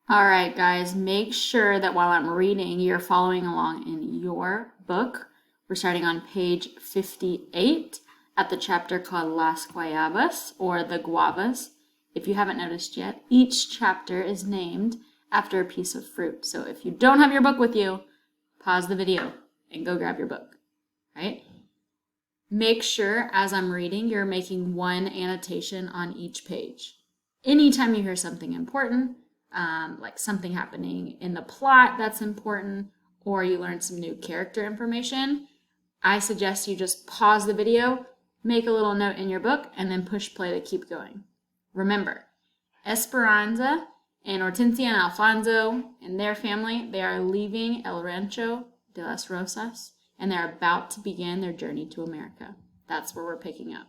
All right, guys, make sure that while I'm reading, you're following along in your book. We're starting on page 58 at the chapter called Las Guayabas, or the Guavas. If you haven't noticed yet, each chapter is named after a piece of fruit. So if you don't have your book with you, pause the video and go grab your book, right? Make sure, as I'm reading, you're making one annotation on each page. Anytime you hear something important, like something happening in the plot that's important, or you learn some new character information, I suggest you just pause the video, make a little note in your book, and then push play to keep going. Remember, Esperanza and Hortensia and Alfonso and their family, they are leaving El Rancho de las Rosas, and they're about to begin their journey to America. That's where we're picking up.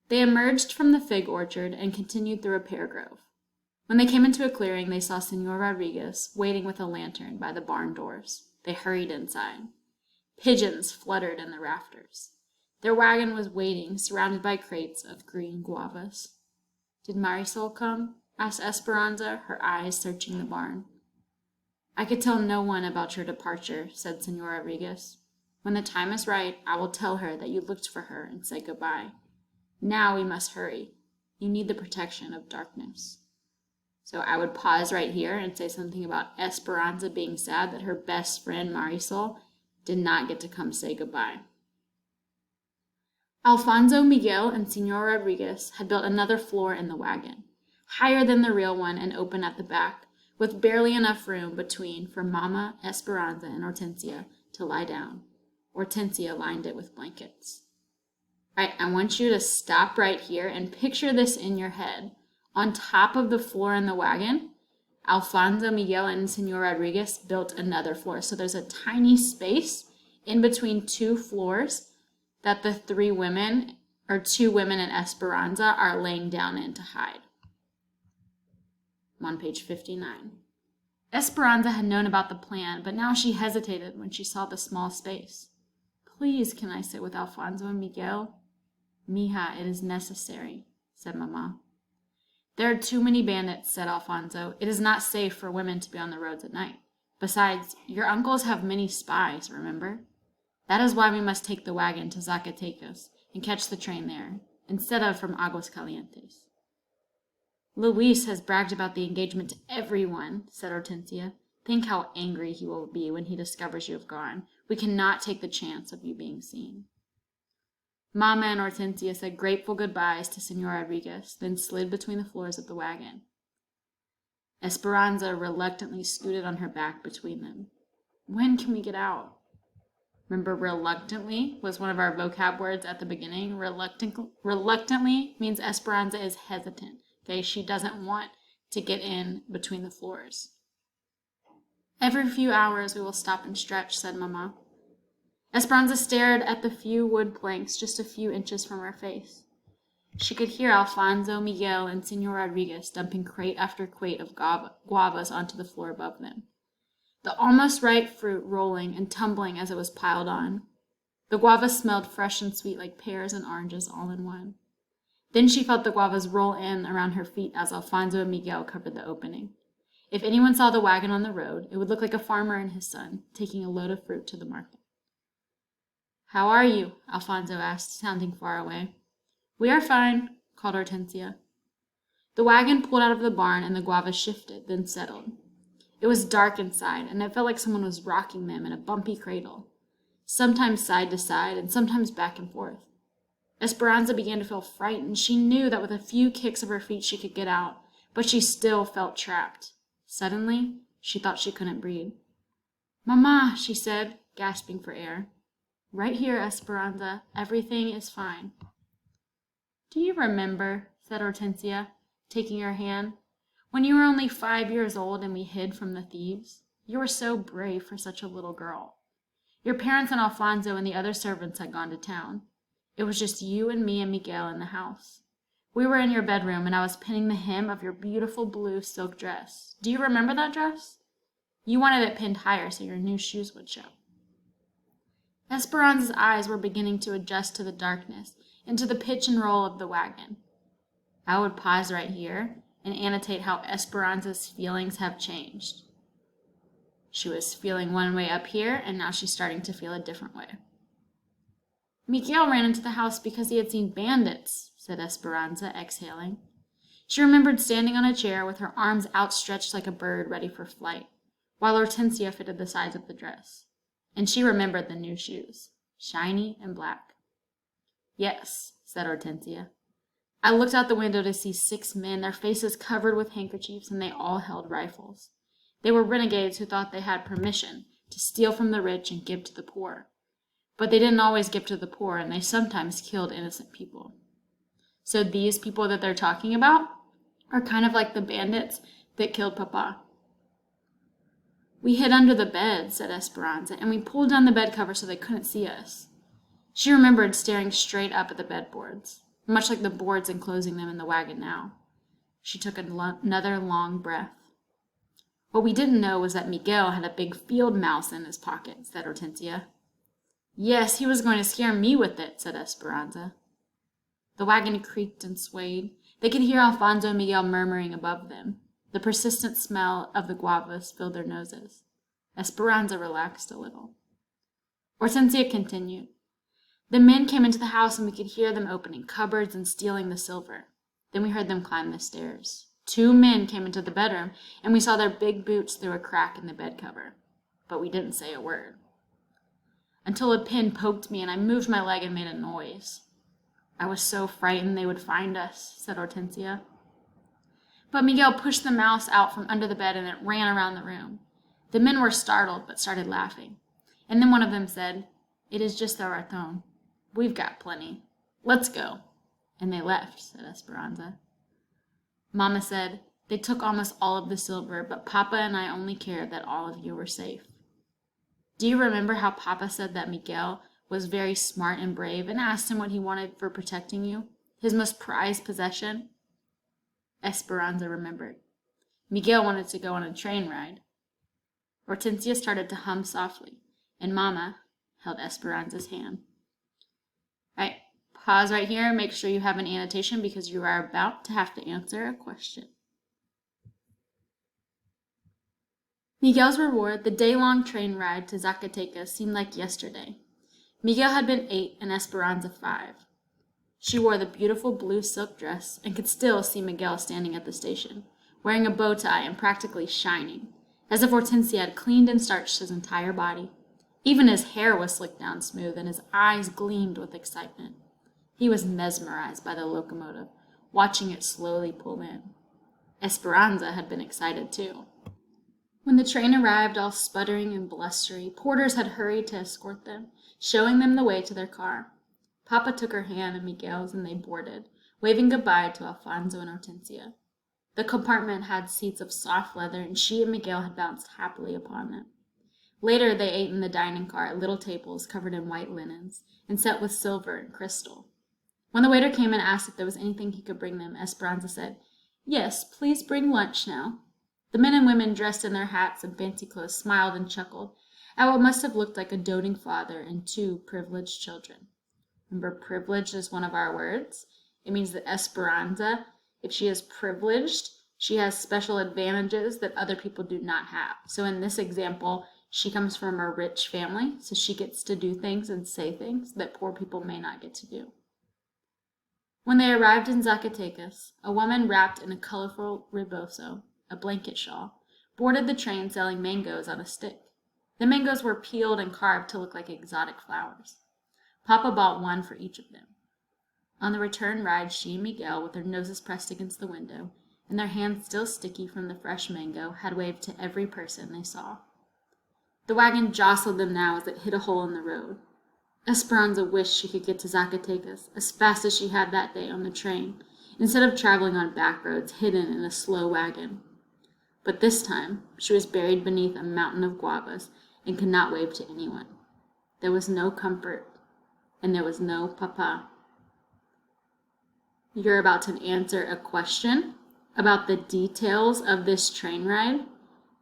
They emerged from the fig orchard and continued through a pear grove. When they came into a clearing, they saw Senor Rodriguez waiting with a lantern by the barn doors. They hurried inside. Pigeons fluttered in the rafters. Their wagon was waiting, surrounded by crates of green guavas. "Did Marisol come?" asked Esperanza, her eyes searching the barn. "I could tell no one about your departure," said Senor Rodriguez. "When the time is right, I will tell her that you looked for her and said goodbye. Now we must hurry. You need the protection of darkness." So I would pause right here and say something about Esperanza being sad that her best friend Marisol did not get to come say goodbye. Alfonso, Miguel, and Senor Rodriguez had built another floor in the wagon, higher than the real one and open at the back, with barely enough room between for Mama, Esperanza, and Hortensia to lie down. Hortensia lined it with blankets. All right, I want you to stop right here and picture this in your head. On top of the floor in the wagon, Alfonso, Miguel, and Senor Rodriguez built another floor. So there's a tiny space in between two floors that the two women and Esperanza are laying down in to hide. I'm on page 59. Esperanza had known about the plan, but now she hesitated when she saw the small space. "Please, can I sit with Alfonso and Miguel?" "Mija, it is necessary," said Mama. "There are too many bandits," said Alfonso. "It is not safe for women to be on the roads at night. Besides, your uncles have many spies, remember? That is why we must take the wagon to Zacatecas and catch the train there, instead of from Aguas Calientes." "Luis has bragged about the engagement to everyone," said Hortensia. "Think how angry he will be when he discovers you have gone. We cannot take the chance of you being seen." Mama and Hortensia said grateful goodbyes to Senor Rodriguez, then slid between the floors of the wagon. Esperanza reluctantly scooted on her back between them. "When can we get out?" Remember, reluctantly was one of our vocab words at the beginning. Reluctantly means Esperanza is hesitant. Okay, she doesn't want to get in between the floors. "Every few hours we will stop and stretch," said Mama. Esperanza stared at the few wood planks just a few inches from her face. She could hear Alfonso, Miguel, and Senor Rodriguez dumping crate after crate of guavas onto the floor above them. The almost ripe fruit rolling and tumbling as it was piled on. The guavas smelled fresh and sweet like pears and oranges all in one. Then she felt the guavas roll in around her feet as Alfonso and Miguel covered the opening. If anyone saw the wagon on the road, it would look like a farmer and his son taking a load of fruit to the market. "How are you?" Alfonso asked, sounding far away. "We are fine," called Hortensia. The wagon pulled out of the barn and the guavas shifted, then settled. It was dark inside, and it felt like someone was rocking them in a bumpy cradle, sometimes side to side and sometimes back and forth. Esperanza began to feel frightened. She knew that with a few kicks of her feet she could get out, but she still felt trapped. Suddenly, she thought she couldn't breathe. "Mama," she said, gasping for air. "Right here, Esperanza. Everything is fine." "Do you remember," said Hortensia, taking her hand, "when you were only 5 years old and we hid from the thieves? You were so brave for such a little girl. Your parents and Alfonso and the other servants had gone to town. It was just you and me and Miguel in the house. We were in your bedroom and I was pinning the hem of your beautiful blue silk dress. Do you remember that dress? You wanted it pinned higher so your new shoes would show." Esperanza's eyes were beginning to adjust to the darkness and to the pitch and roll of the wagon. I would pause right here and annotate how Esperanza's feelings have changed. She was feeling one way up here, and now she's starting to feel a different way. Miguel ran into the house because he had seen bandits, said Esperanza, exhaling. She remembered standing on a chair with her arms outstretched like a bird ready for flight, while Hortensia fitted the size of the dress. And she remembered the new shoes, shiny and black. Yes, said Hortensia. I looked out the window to see 6 men, their faces covered with handkerchiefs, and they all held rifles. They were renegades who thought they had permission to steal from the rich and give to the poor. But they didn't always give to the poor, and they sometimes killed innocent people. So these people that they're talking about are kind of like the bandits that killed Papa. We hid under the bed, said Esperanza, and we pulled down the bed cover so they couldn't see us. She remembered staring straight up at the bedboards, much like the boards enclosing them in the wagon now. She took another long breath. What we didn't know was that Miguel had a big field mouse in his pocket, said Hortensia. Yes, he was going to scare me with it, said Esperanza. The wagon creaked and swayed. They could hear Alfonso and Miguel murmuring above them. The persistent smell of the guavas filled their noses. Esperanza relaxed a little. Hortensia continued. The men came into the house and we could hear them opening cupboards and stealing the silver. Then we heard them climb the stairs. 2 men came into the bedroom and we saw their big boots through a crack in the bed cover. But we didn't say a word. Until a pin poked me and I moved my leg and made a noise. I was so frightened they would find us, said Hortensia. But Miguel pushed the mouse out from under the bed and it ran around the room. The men were startled but started laughing. And then one of them said, It is just our raton. We've got plenty. Let's go. And they left, said Esperanza. Mama said, They took almost all of the silver, but Papa and I only cared that all of you were safe. Do you remember how Papa said that Miguel was very smart and brave and asked him what he wanted for protecting you? His most prized possession? Esperanza remembered. Miguel wanted to go on a train ride. Hortensia started to hum softly, and Mama held Esperanza's hand. All right, pause right here and make sure you have an annotation because you are about to have to answer a question. Miguel's reward, the day-long train ride to Zacatecas, seemed like yesterday. Miguel had been 8 and Esperanza 5. She wore the beautiful blue silk dress and could still see Miguel standing at the station, wearing a bow tie and practically shining, as if Hortensia had cleaned and starched his entire body. Even his hair was slicked down smooth and his eyes gleamed with excitement. He was mesmerized by the locomotive, watching it slowly pull in. Esperanza had been excited too. When the train arrived all sputtering and blustery, porters had hurried to escort them, showing them the way to their car. Papa took her hand in Miguel's and they boarded, waving goodbye to Alfonso and Hortensia. The compartment had seats of soft leather and she and Miguel had bounced happily upon them. Later they ate in the dining car at little tables covered in white linens and set with silver and crystal. When the waiter came and asked if there was anything he could bring them, Esperanza said, Yes, please bring lunch now. The men and women dressed in their hats and fancy clothes smiled and chuckled at what must have looked like a doting father and 2 privileged children. Remember, privileged is one of our words. It means that Esperanza, if she is privileged, she has special advantages that other people do not have. So in this example, she comes from a rich family, so she gets to do things and say things that poor people may not get to do. When they arrived in Zacatecas, a woman wrapped in a colorful rebozo, a blanket shawl, boarded the train selling mangoes on a stick. The mangoes were peeled and carved to look like exotic flowers. Papa bought one for each of them. On the return ride, she and Miguel, with their noses pressed against the window, and their hands still sticky from the fresh mango, had waved to every person they saw. The wagon jostled them now as it hit a hole in the road. Esperanza wished she could get to Zacatecas as fast as she had that day on the train, instead of traveling on back roads hidden in a slow wagon. But this time, she was buried beneath a mountain of guavas and could not wave to anyone. There was no comfort, and there was no Papa. You're about to answer a question about the details of this train ride.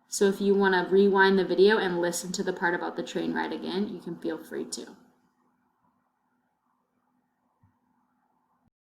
So if you want to rewind the video and listen to the part about the train ride again, you can feel free to.